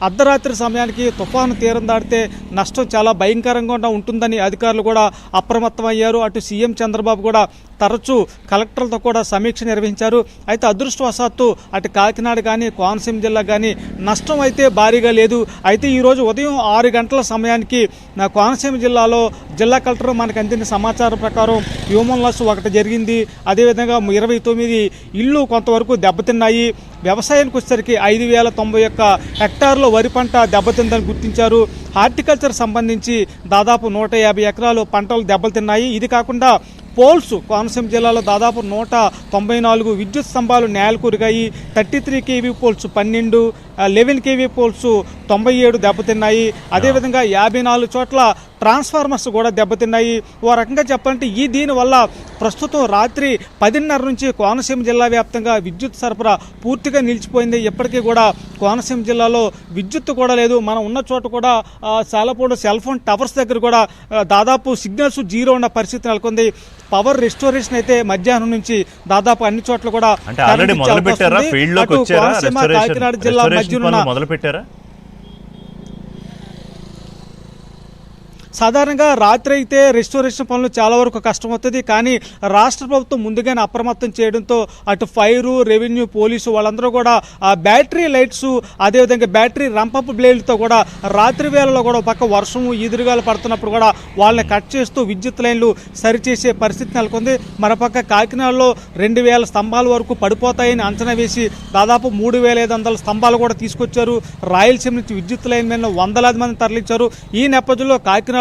అర్ధరాత్రి సమయానికి తుఫాను తీరం దాటితే నష్టం చాలా భయంకరంగా ఉంటుందని అధికారులు కూడా అప్రమత్తమయ్యారు. అటు సీఎం చంద్రబాబు కూడా తరచూ కలెక్టర్లతో కూడా సమీక్ష నిర్వహించారు. అయితే అదృష్టవశాత్తు అటు కాకినాడ కానీ కోనసీమ జిల్లా కానీ నష్టం అయితే భారీగా లేదు. అయితే ఈరోజు ఉదయం 6 గంటల సమయానికి కోనసీమ జిల్లాలో జిల్లా కలెక్టర్ మనకు అందిన సమాచారం ప్రకారం హ్యూమన్ లాస్ ఒకటి జరిగింది. అదేవిధంగా 29 ఇళ్ళు కొంతవరకు దెబ్బతిన్నాయి. వ్యవసాయానికి వచ్చేసరికి 5091 హెక్టార్ల వరి పంట దెబ్బతిందని గుర్తించారు. హార్టికల్చర్ సంబంధించి దాదాపు 150 ఎకరాలు పంటలు దెబ్బతిన్నాయి. ఇది కాకుండా పోల్స్ కోనసీమ జిల్లాలో దాదాపు 194 విద్యుత్ స్తంభాలు నేల కూరిగాయి. 33 kV పోల్స్ 12, 11 kV పోల్స్ 97 దెబ్బతిన్నాయి. అదేవిధంగా 54 చోట్ల ట్రాన్స్ఫార్మర్స్ కూడా దెబ్బతిన్నాయి. ఓ రకంగా చెప్పాలంటే దీనివల్ల ప్రస్తుతం రాత్రి 10:30 నుంచి కోనసీమ జిల్లా వ్యాప్తంగా విద్యుత్ సరఫరా పూర్తిగా నిలిచిపోయింది. ఇప్పటికీ కూడా కోనసీమ జిల్లాలో విద్యుత్ కూడా లేదు. మనం ఉన్న చోట కూడా సాలపూడ సెల్ ఫోన్ టవర్స్ దగ్గర కూడా దాదాపు సిగ్నల్స్ జీరో ఉన్న పరిస్థితి నెలకొంది. పవర్ రెస్టోరేషన్ అయితే మధ్యాహ్నం నుంచి దాదాపు అన్ని చోట్ల కూడా కోనసీమ కాకినాడ జిల్లా మధ్యన మొదలు పెట్టారా? సాధారణంగా రాత్రి అయితే రెస్టోరేషన్ పనులు చాలా వరకు కష్టమవుతుంది. కానీ రాష్ట్ర ప్రభుత్వం ముందుగానే అప్రమత్తం చేయడంతో అటు ఫైరు, రెవెన్యూ, పోలీసు వాళ్ళందరూ కూడా బ్యాటరీ లైట్స్, అదేవిధంగా బ్యాటరీ రంపప్ బ్లేడ్లతో కూడా రాత్రి వేళలో కూడా పక్క వర్షం ఈదురుగాలు పడుతున్నప్పుడు కూడా వాళ్ళని కట్ చేస్తూ విద్యుత్ లైన్లు సరిచేసే పరిస్థితి నెలకొంది. మరోపక్క కాకినాడలో 2000 స్తంభాల వరకు పడిపోతాయని అంచనా వేసి దాదాపు 3500 స్తంభాలు కూడా తీసుకొచ్చారు. రాయలసీమ నుంచి విద్యుత్ లైన్ మీద వందలాది మంది తరలించారు. ఈ నేపథ్యంలో కాకినాడ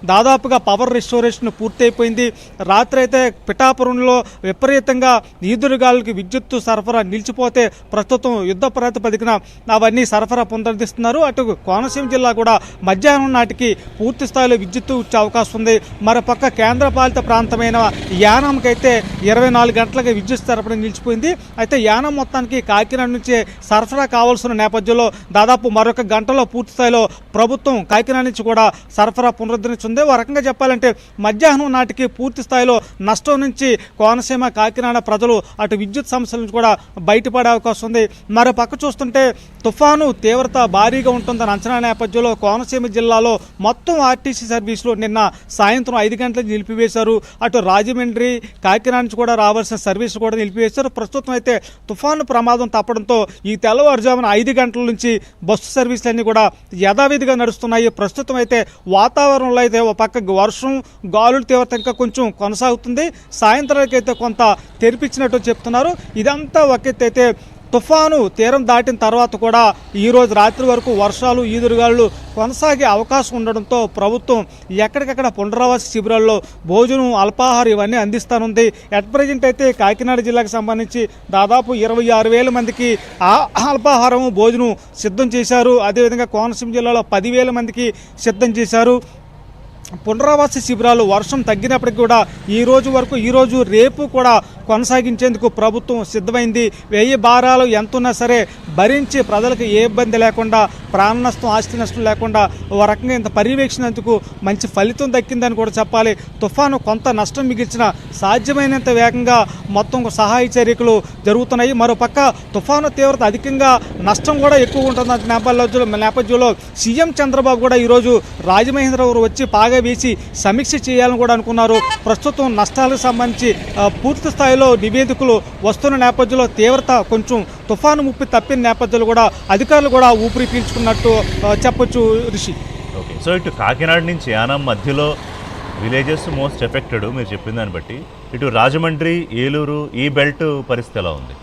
దాదాపుగా పవర్ రెస్టోరేషన్ పూర్తయిపోయింది. రాత్రి అయితే పిఠాపురంలో విపరీతంగా ఈదురుగాలుకి విద్యుత్ సరఫరా నిలిచిపోతే ప్రస్తుతం యుద్ధ ప్రాతిపదికన అవన్నీ సరఫరా పునరుద్ధరిస్తున్నారు. అటు కోనసీమ జిల్లా కూడా మధ్యాహ్నం నాటికి పూర్తి స్థాయిలో విద్యుత్ వచ్చే అవకాశం ఉంది. మరోపక్క కేంద్రపాలిత ప్రాంతమైన యానంకైతే 24 గంటలుగా విద్యుత్ సరఫరా నిలిచిపోయింది. అయితే యానం మొత్తానికి కాకినాడ నుంచే సరఫరా కావాల్సిన నేపథ్యంలో దాదాపు మరొక గంటలో పూర్తి స్థాయిలో ప్రభుత్వం కాకినాడ నుంచి కూడా సరఫరా పునరుద్ధరించింది. ఓ రకంగా చెప్పాలంటే మధ్యాహ్నం నాటికి పూర్తి స్థాయిలో నష్టం నుంచి కోనసీమ కాకినాడ ప్రజలు అటు విద్యుత్ సమస్యల నుంచి కూడా బయటపడే అవకాశం ఉంది. మరో పక్క చూస్తుంటే తుఫాను తీవ్రత భారీగా ఉంటుందని అంచనా నేపథ్యంలో కోనసీమ జిల్లాలో మొత్తం ఆర్టీసీ సర్వీసులు నిన్న సాయంత్రం 5 గంటలకు నిలిపివేశారు. అటు రాజమండ్రి, కాకినాడ నుంచి కూడా రావాల్సిన సర్వీసులు కూడా నిలిపివేశారు. ప్రస్తుతం అయితే తుఫాను ప్రమాదం తప్పడంతో ఈ తెల్లవారుజామున 5 గంటల నుంచి బస్సు సర్వీసులన్నీ కూడా యథావిధిగా నడుస్తున్నాయి. ప్రస్తుతం అయితే వాతావరణంలో అయితే ఒక పక్క వర్షం, గాలుల తీవ్రత ఇంకా కొంచెం కొనసాగుతుంది. సాయంత్రానికి అయితే కొంత తెరిపించినట్టు చెప్తున్నారు. ఇదంతా ఒక ఎత్తు అయితే తుఫాను తీరం దాటిన తర్వాత కూడా ఈరోజు రాత్రి వరకు వర్షాలు, ఈదురుగాలు కొనసాగే అవకాశం ఉండడంతో ప్రభుత్వం ఎక్కడికక్కడ పునరావాస శిబిరాల్లో భోజనం, అల్పాహారం ఇవన్నీ అందిస్తానుంది. అట్ ప్రజెంట్ అయితే కాకినాడ జిల్లాకు సంబంధించి దాదాపు 26,000 మందికి అల్పాహారం, భోజనం సిద్ధం చేశారు. అదేవిధంగా కోనసీమ జిల్లాలో 10,000 మందికి సిద్ధం చేశారు. పునరావాస శిబిరాలు వర్షం తగ్గినప్పటికీ కూడా ఈరోజు రేపు కూడా కొనసాగించేందుకు ప్రభుత్వం సిద్ధమైంది. 1000 భారాలు ఎంతున్నా సరే భరించి ప్రజలకు ఏ ఇబ్బంది లేకుండా, ప్రాణ నష్టం, ఆస్తి నష్టం లేకుండా ఓ రకంగా ఇంత పర్యవేక్షణకు మంచి ఫలితం దక్కిందని కూడా చెప్పాలి. తుఫాను కొంత నష్టం మిగిల్చిన సాధ్యమైనంత వేగంగా మొత్తం సహాయ చర్యలు జరుగుతున్నాయి. మరోపక్క తుఫాను తీవ్రత అధికంగా నష్టం కూడా ఎక్కువ ఉంటున్న నేపథ్యంలో సీఎం చంద్రబాబు కూడా ఈరోజు రాజమహేంద్రవరం వచ్చి పాగా వేసి సమీక్ష చేయాలని కూడా అనుకున్నారు. ప్రస్తుతం నష్టాలకు సంబంధించి పూర్తి స్థాయిలో నివేదికలు వస్తున్న నేపథ్యంలో తీవ్రత కొంచెం తుఫాను ముప్పి తప్పిన నేపథ్యంలో కూడా అధికారులు కూడా ఊపిరి పీల్చుకున్నట్టు చెప్పొచ్చు రిషి. ఓకే, సో ఇటు కాకినాడ నుంచి యానం మధ్యలో విలేజెస్ మోస్ట్ ఎఫెక్టెడ్ మీరు చెప్పిన దాన్ని బట్టి, ఇటు రాజమండ్రి, ఏలూరు ఈ బెల్ట్ పరిస్థితి ఎలా ఉంది?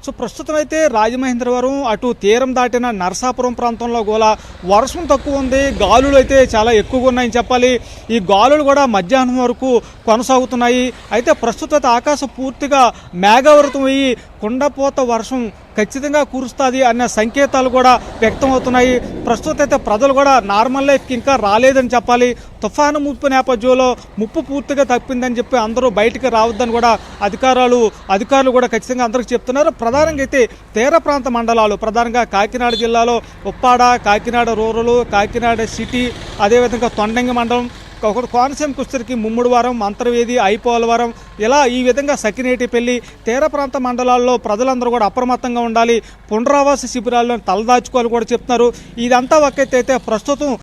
సో ప్రస్తుతం అయితే రాజమహేంద్రవరం అటు తీరం దాటిన నరసాపురం ప్రాంతంలో కూడా వర్షం తక్కువ ఉంది. గాలులు అయితే చాలా ఎక్కువగా ఉన్నాయని చెప్పాలి. ఈ గాలులు కూడా మధ్యాహ్నం వరకు కొనసాగుతున్నాయి. అయితే ప్రస్తుతం ఆకాశం పూర్తిగా మేఘావృతం అయ్యి కుండపోత వర్షం ఖచ్చితంగా కురుస్తుంది అన్న సంకేతాలు కూడా వ్యక్తమవుతున్నాయి. ప్రస్తుతం అయితే ప్రజలు కూడా నార్మల్ లైఫ్కి ఇంకా రాలేదని చెప్పాలి. తుఫాను ముప్పు నేపథ్యంలో ముప్పు పూర్తిగా తప్పిందని చెప్పి అందరూ బయటికి రావద్దని కూడా అధికారులు కూడా ఖచ్చితంగా అందరికీ చెప్తున్నారు. ప్రధానంగా అయితే తీర ప్రాంత మండలాలు, ప్రధానంగా కాకినాడ జిల్లాలో ఉప్పాడ, కాకినాడ రూరల్, కాకినాడ సిటీ, అదేవిధంగా తొండంగి మండలం, ఒక కోనసీమకు వచ్చేసరికి ముమ్మిడివారం, మంత్రవేది, ఐపోలవరం ఇలా ఈ విధంగా సకినేటిపల్లి తీర ప్రాంత మండలాల్లో ప్రజలందరూ కూడా అప్రమత్తంగా ఉండాలి, పునరావాస శిబిరాల్లో తలదాచుకోవాలని కూడా చెప్తున్నారు. ఇదంతా ఒక్కైతే ప్రస్తుతం